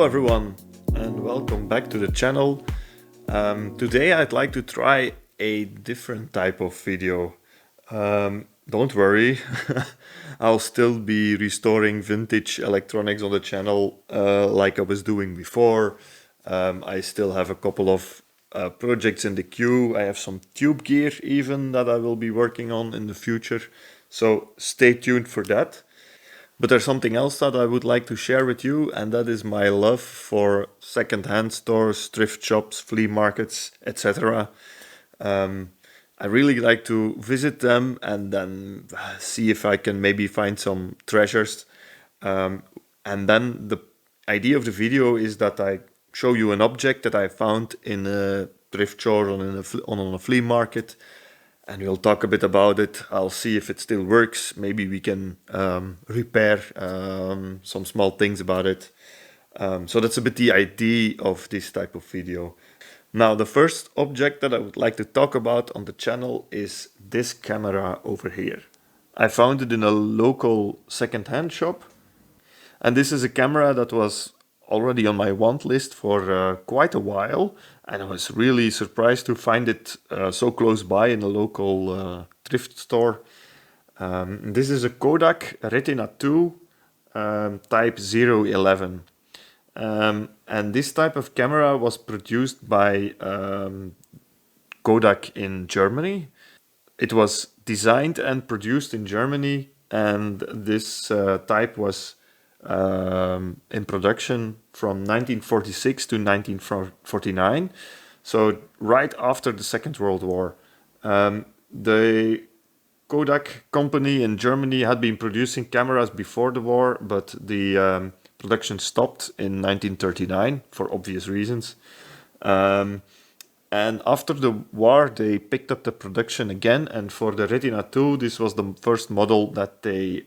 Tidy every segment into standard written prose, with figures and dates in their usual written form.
Hello everyone and welcome back to the channel. Today I'd like to try a different type of video. Don't worry, I'll still be restoring vintage electronics on the channel like I was doing before. I still have a couple of projects in the queue. I have some tube gear even that I will be working on in the future. So stay tuned for that. But there's something else that I would like to share with you, and that is my love for second-hand stores, thrift shops, flea markets, etc. I really like to visit them and then see if I can maybe find some treasures. And then the idea of the video is that I show you an object that I found in a thrift store or on a flea market, and we'll talk a bit about it. I'll see if it still works. Maybe we can repair some small things about it. So that's a bit the idea of this type of video. Now, the first object that I would like to talk about on the channel is this camera over here. I found it in a local second-hand shop. And this is a camera that was already on my want list for quite a while, and I was really surprised to find it so close by in a local thrift store. This is a Kodak Retina II type 011. And this type of camera was produced by Kodak in Germany. It was designed and produced in Germany, and this type was in production from 1946 to 1949, so right after the Second World War. The Kodak company in Germany had been producing cameras before the war, but the production stopped in 1939 for obvious reasons. And after the war, they picked up the production again, and for the Retina II, this was the first model that they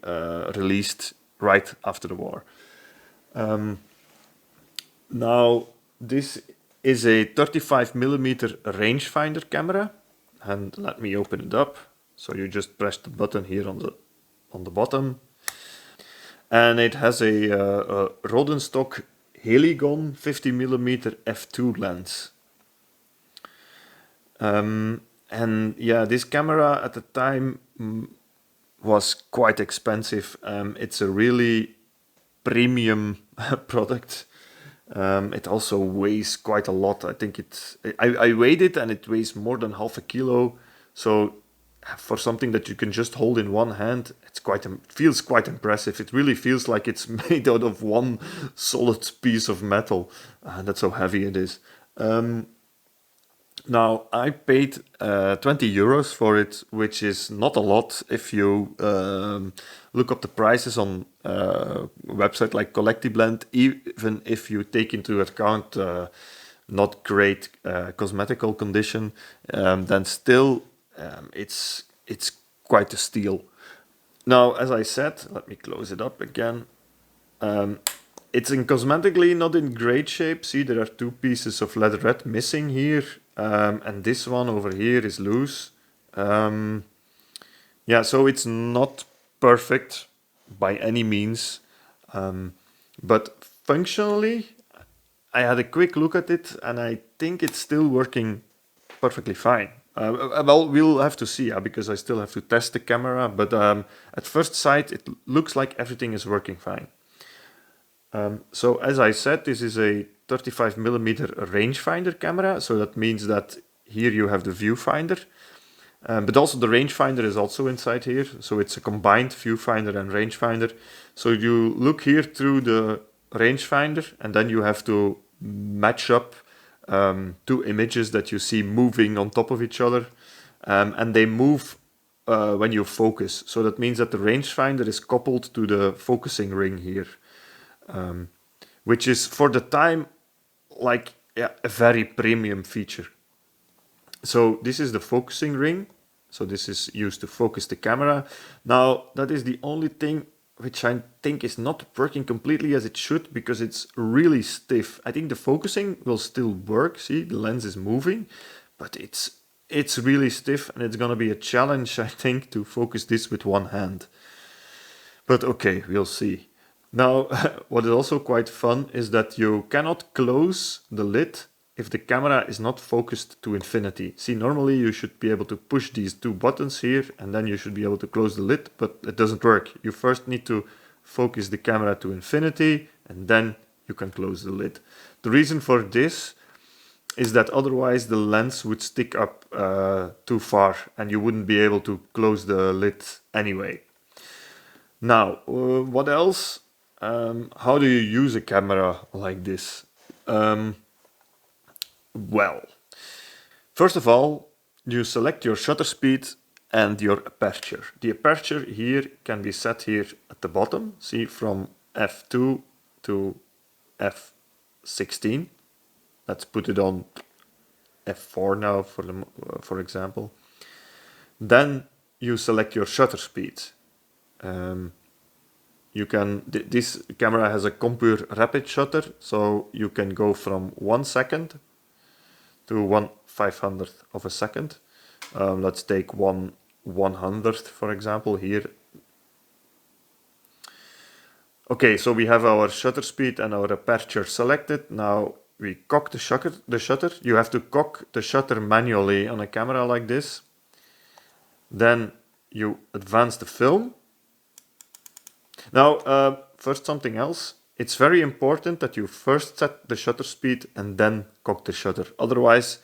released right after the war. Now, this is a 35mm rangefinder camera, and let me open it up. So you just press the button here on the bottom, and it has a Rodenstock Heligon 50mm f2 lens. And yeah, this camera at the time was quite expensive. It's a really premium product. It also weighs quite a lot. I think I weighed it and it weighs more than half a kilo. So for something that you can just hold in one hand, it feels quite impressive. It really feels like it's made out of one solid piece of metal. That's how heavy it is. Now, I paid 20 euros for it, which is not a lot if you look up the prices on a website like Collectiblend, even if you take into account not great cosmetical condition, then still it's quite a steal. Now, as I said, let me close it up again. It's cosmetically not in great shape. See, there are two pieces of leatherette missing here. And this one over here is loose. Yeah, so it's not perfect by any means. But functionally, I had a quick look at it and I think it's still working perfectly fine. Well, we'll have to see, because I still have to test the camera. But at first sight, it looks like everything is working fine. So as I said, this is a 35mm rangefinder camera, so that means that here you have the viewfinder, but also the rangefinder is also inside here, so it's a combined viewfinder and rangefinder. So you look here through the rangefinder, and then you have to match up two images that you see moving on top of each other, and they move when you focus. So that means that the rangefinder is coupled to the focusing ring here. Which is for the time like a very premium feature. So this is the focusing ring. So this is used to focus the camera. Now that is the only thing which I think is not working completely as it should, because it's really stiff. I think the focusing will still work. See, the lens is moving, but it's really stiff, and it's gonna be a challenge, I think, to focus this with one hand. But okay, we'll see. Now, what is also quite fun is that you cannot close the lid if the camera is not focused to infinity. See, normally you should be able to push these two buttons here and then you should be able to close the lid, but it doesn't work. You first need to focus the camera to infinity and then you can close the lid. The reason for this is that otherwise the lens would stick up too far and you wouldn't be able to close the lid anyway. Now, what else? How do you use a camera like this? Well, first of all, you select your shutter speed and your aperture. The aperture here can be set here at the bottom. See, from f2 to f16. Let's put it on f4 now, for example. Then you select your shutter speed. This camera has a Compur rapid shutter, so you can go from 1 second to 1/500th of a second. Let's take 1/100th, for example, here. Okay, so we have our shutter speed and our aperture selected. Now we cock the shutter. You have to cock the shutter manually on a camera like this. Then you advance the film. Now, first something else. It's very important that you first set the shutter speed and then cock the shutter. Otherwise,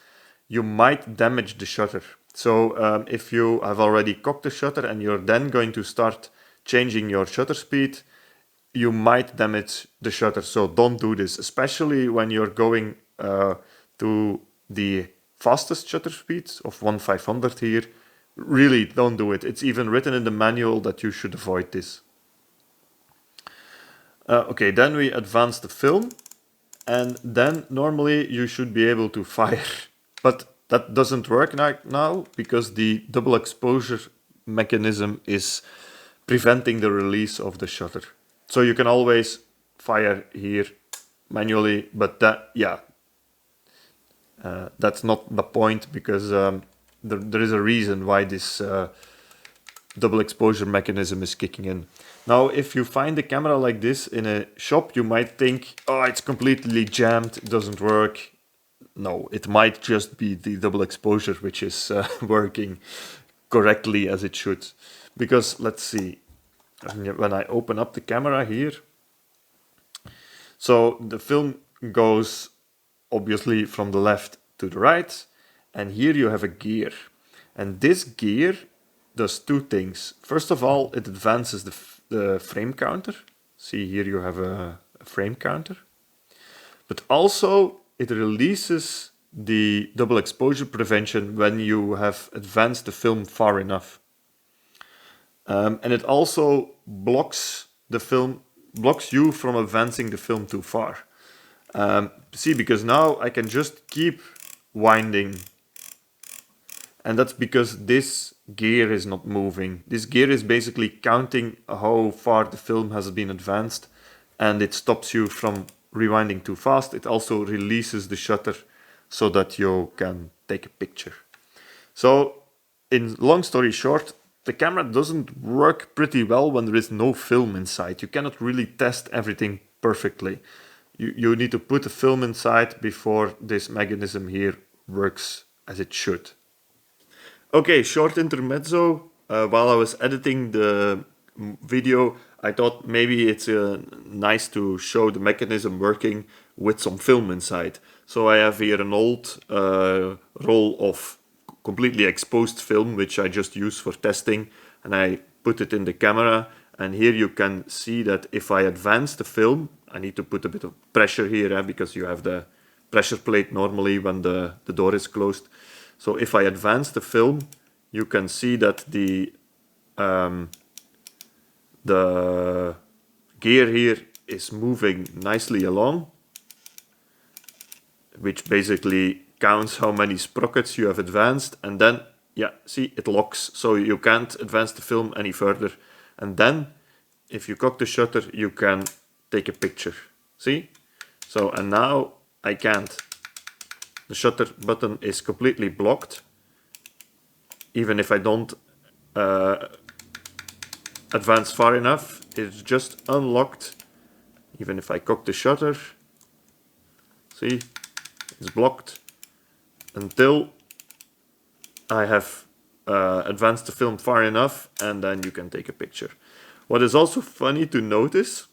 you might damage the shutter. So if you have already cocked the shutter and you're then going to start changing your shutter speed, you might damage the shutter. So don't do this, especially when you're going to the fastest shutter speeds of 1/500 here. Really don't do it. It's even written in the manual that you should avoid this. Okay, then we advance the film, and then normally you should be able to fire. But that doesn't work now because the double exposure mechanism is preventing the release of the shutter. So you can always fire here manually, but that's not the point, because there is a reason why this double exposure mechanism is kicking in. Now, if you find a camera like this in a shop, you might think, oh, it's completely jammed, it doesn't work. No, it might just be the double exposure which is working correctly as it should. Because let's see, when I open up the camera here, so the film goes obviously from the left to the right, and here you have a gear. And this gear does two things. First of all, it advances the frame counter. See, here you have a frame counter. But also it releases the double exposure prevention when you have advanced the film far enough. And it also blocks you from advancing the film too far. See, because now I can just keep winding. And that's because this gear is not moving. This gear is basically counting how far the film has been advanced, and it stops you from rewinding too fast. It also releases the shutter so that you can take a picture. So, in long story short, the camera doesn't work pretty well when there is no film inside. You cannot really test everything perfectly. You need to put a film inside before this mechanism here works as it should. Okay, short intermezzo. While I was editing the video, I thought maybe it's nice to show the mechanism working with some film inside. So I have here an old roll of completely exposed film, which I just use for testing, and I put it in the camera. And here you can see that if I advance the film, I need to put a bit of pressure here, because you have the pressure plate normally when the door is closed. So if I advance the film, you can see that the gear here is moving nicely along, which basically counts how many sprockets you have advanced, and then, yeah, see, it locks, so you can't advance the film any further. And then, if you cock the shutter, you can take a picture. See? So, and now I can't. The shutter button is completely blocked. Even if I don't advance far enough, it's just unlocked Even if I cock the shutter, see, it's blocked until I have advanced the film far enough, and then you can take a picture. What is also funny to notice,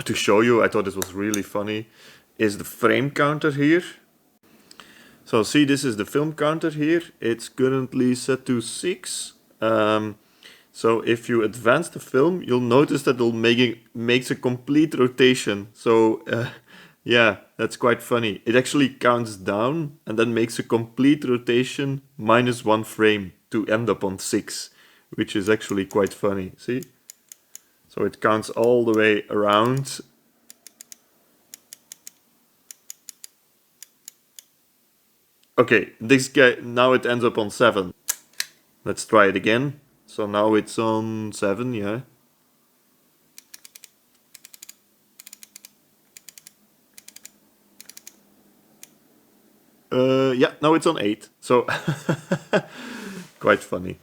to show you, I thought this was really funny, is the frame counter here. So see, this is the film counter here. It's currently set to 6. So if you advance the film, you'll notice that it'll makes a complete rotation. So yeah, that's quite funny. It actually counts down and then makes a complete rotation -1 frame to end up on 6, which is actually quite funny. See? So it counts all the way around. Okay, this guy, now it ends up on 7. Let's try it again. So now it's on 7, yeah. Yeah, now it's on 8. So quite funny.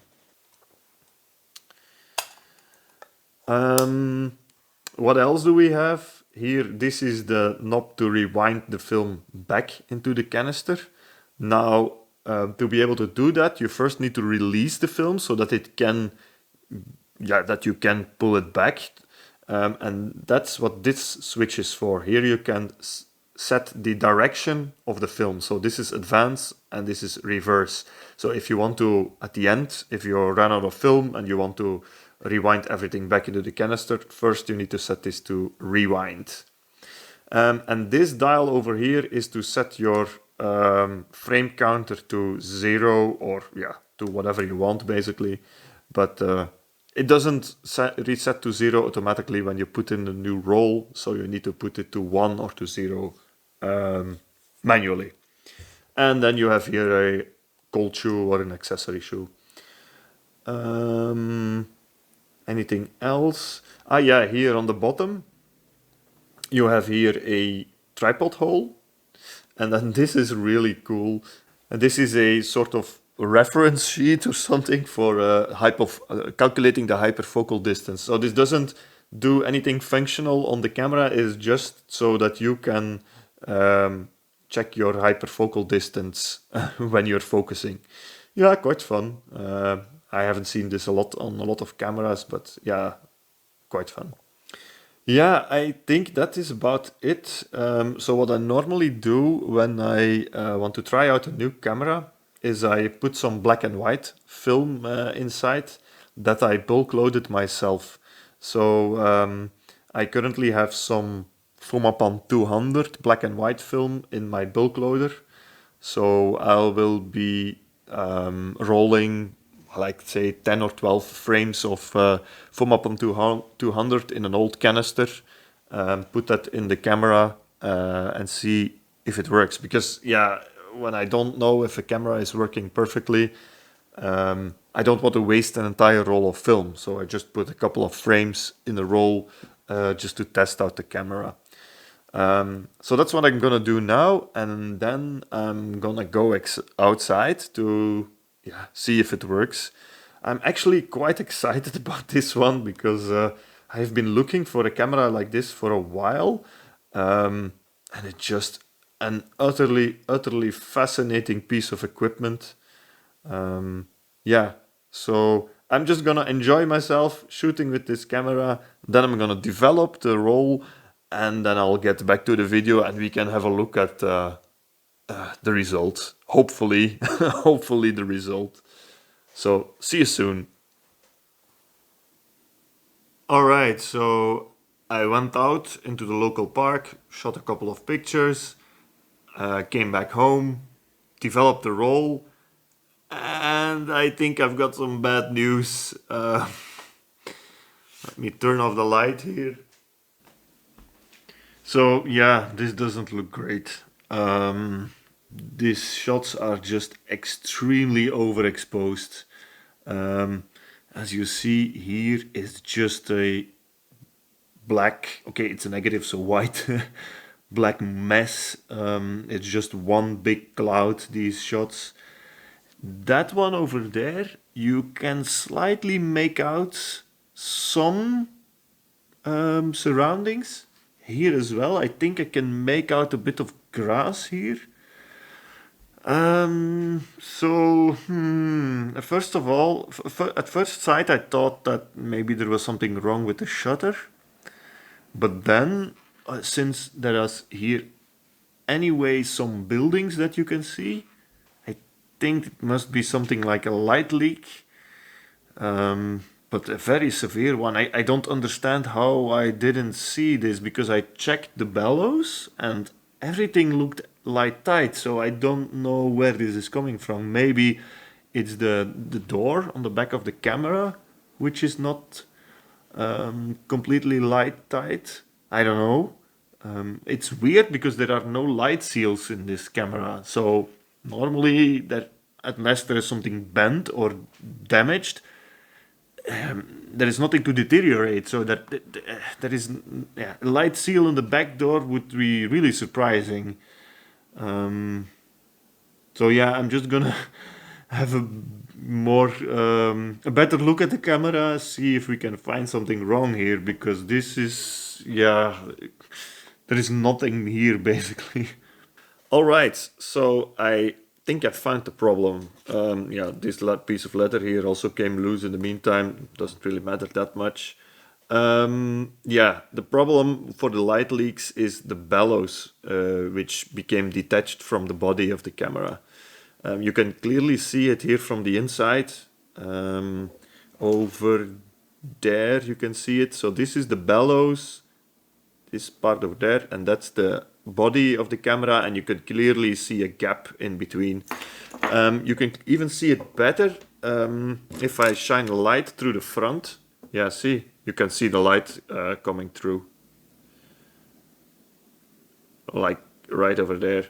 What else do we have? Here, this is the knob to rewind the film back into the canister. Now, to be able to do that, you first need to release the film so that it can, that you can pull it back. And that's what this switch is for. Here you can set the direction of the film. So this is advance and this is reverse. So if you want to, at the end, if you run out of film and you want to rewind everything back into the canister, first you need to set this to rewind. And this dial over here is to set your frame counter to 0 or to whatever you want basically. But it doesn't reset to 0 automatically when you put in a new roll, so you need to put it to 1 or to 0 manually. And then you have here a cold shoe or an accessory shoe. Anything else? Yeah, here on the bottom you have here a tripod hole, and then this is really cool. And this is a sort of reference sheet or something for calculating the hyperfocal distance. So this doesn't do anything functional on the camera, it's just so that you can check your hyperfocal distance when you're focusing. Yeah, quite fun. I haven't seen this a lot on a lot of cameras, but yeah, quite fun. Yeah, I think that is about it. So what I normally do when I want to try out a new camera is I put some black and white film inside that I bulk loaded myself. So I currently have some Fumapan 200 black and white film in my bulk loader. So I will be rolling like say 10 or 12 frames of Fumapan 200 in an old canister, put that in the camera and see if it works. Because when I don't know if a camera is working perfectly, I don't want to waste an entire roll of film. So I just put a couple of frames in a roll just to test out the camera. So that's what I'm gonna do now, and then I'm gonna go outside to see if it works. I'm actually quite excited about this one because I've been looking for a camera like this for a while, and it's just an utterly fascinating piece of equipment. So I'm just gonna enjoy myself shooting with this camera, then I'm gonna develop the roll, and then I'll get back to the video and we can have a look at the result. Hopefully, hopefully the result. So see you soon. Alright, so I went out into the local park, shot a couple of pictures, came back home, developed the roll, and I think I've got some bad news. Let me turn off the light here. So this doesn't look great. These shots are just extremely overexposed. As you see here, it's just a black, okay, it's a negative, so white, black mess. It's just one big cloud, these shots. That one over there, you can slightly make out some surroundings. here as well. I think I can make out a bit of grass here. First of all, at first sight, I thought that maybe there was something wrong with the shutter. But then, since there is here anyway some buildings that you can see, I think it must be something like a light leak, but a very severe one. I don't understand how I didn't see this, because I checked the bellows and everything looked light tight, so I don't know where this is coming from. Maybe it's the door on the back of the camera, which is not completely light tight. I don't know. It's weird because there are no light seals in this camera. So normally, unless there is something bent or damaged, there is nothing to deteriorate. So there is, yeah, a light seal on the back door would be really surprising. So yeah, I'm just gonna have a better look at the camera, see if we can find something wrong here, because this is, yeah, there is nothing here basically. All right, so I think I found the problem. Yeah, this piece of leather here also came loose in the meantime. Doesn't really matter that much. Yeah, the problem for the light leaks is the bellows, which became detached from the body of the camera. You can clearly see it here from the inside. Over there you can see it. So this is the bellows, this part over there, and that's the body of the camera, and you can clearly see a gap in between. You can even see it better if I shine a light through the front. Yeah, see, you can see the light coming through, like right over there.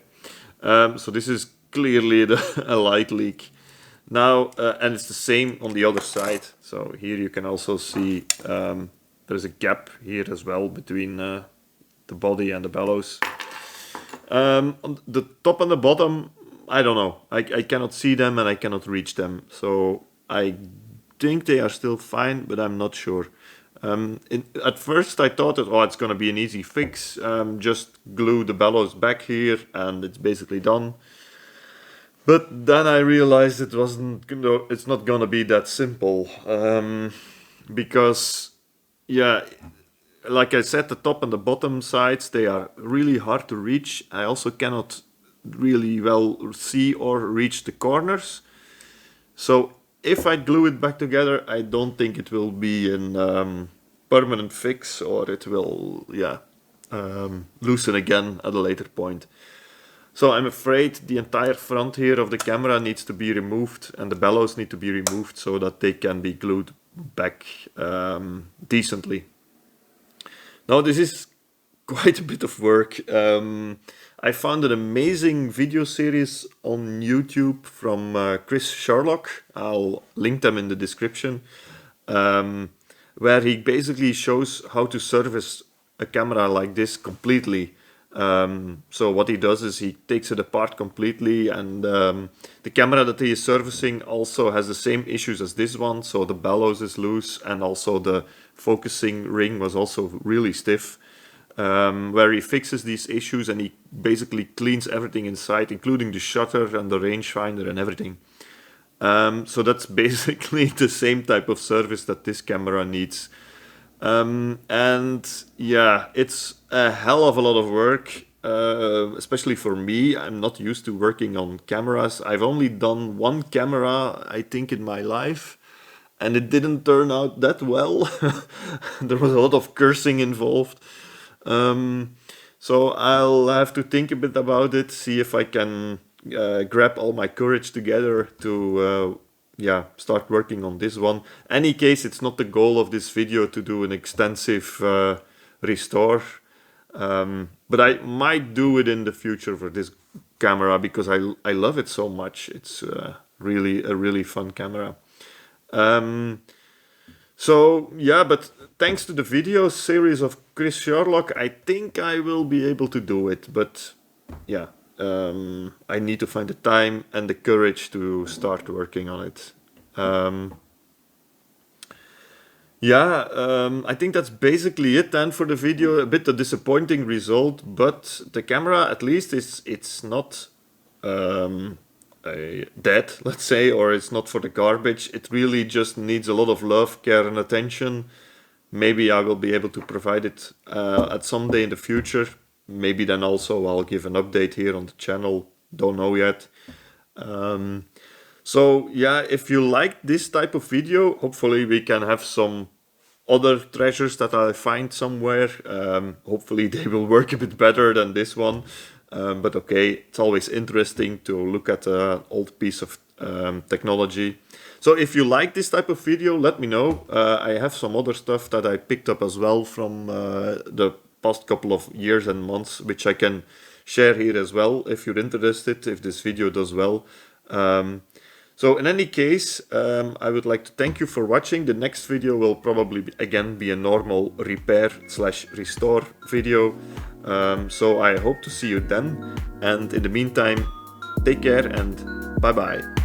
So this is clearly a light leak. Now, and it's the same on the other side. So here you can also see there's a gap here as well between the body and the bellows. On the top and the bottom, I don't know. I cannot see them and I cannot reach them. So I think they are still fine, but I'm not sure. At first I thought that, it's going to be an easy fix. Just glue the bellows back here and it's basically done. But then I realized it's not gonna be that simple, because, yeah, like I said, the top and the bottom sides, they are really hard to reach. I also cannot really well see or reach the corners. So if I glue it back together, I don't think it will be a permanent fix, or it will, loosen again at a later point. So I'm afraid the entire front here of the camera needs to be removed, and the bellows need to be removed so that they can be glued back decently. Now this is quite a bit of work. I found an amazing video series on YouTube from Chris Sherlock. I'll link them in the description, where he basically shows how to service a camera like this completely. So what he does is he takes it apart completely, and the camera that he is servicing also has the same issues as this one. So the bellows is loose, and also the focusing ring was also really stiff, where he fixes these issues and he basically cleans everything inside, including the shutter and the rangefinder and everything. So that's basically the same type of service that this camera needs. And yeah, it's a hell of a lot of work, especially for me. I'm not used to working on cameras. I've only done one camera, I think, in my life, and it didn't turn out that well. There was a lot of cursing involved. So I'll have to think a bit about it, see if I can grab all my courage together to start working on this one. Any case, it's not the goal of this video to do an extensive restore, but I might do it in the future for this camera because I love it so much. It's really a really fun camera. So yeah, but thanks to the video series of Chris Sherlock, I think I will be able to do it. But yeah, I need to find the time and the courage to start working on it. Yeah, I think that's basically it then for the video. A bit a disappointing result, but the camera at least it's not dead, let's say, or it's not for the garbage. It really just needs a lot of love, care, and attention. Maybe I will be able to provide it at some day in the future. Maybe then also I'll give an update here on the channel. Don't know yet. So yeah, if you like this type of video, hopefully we can have some other treasures that I find somewhere. Hopefully they will work a bit better than this one. But okay, it's always interesting to look at an old piece of technology. So if you like this type of video, let me know. I have some other stuff that I picked up as well from the past couple of years and months, which I can share here as well if you're interested, if this video does well. So in any case, I would like to thank you for watching. The next video will probably again be a normal repair/restore video. So I hope to see you then. And in the meantime, take care and bye bye.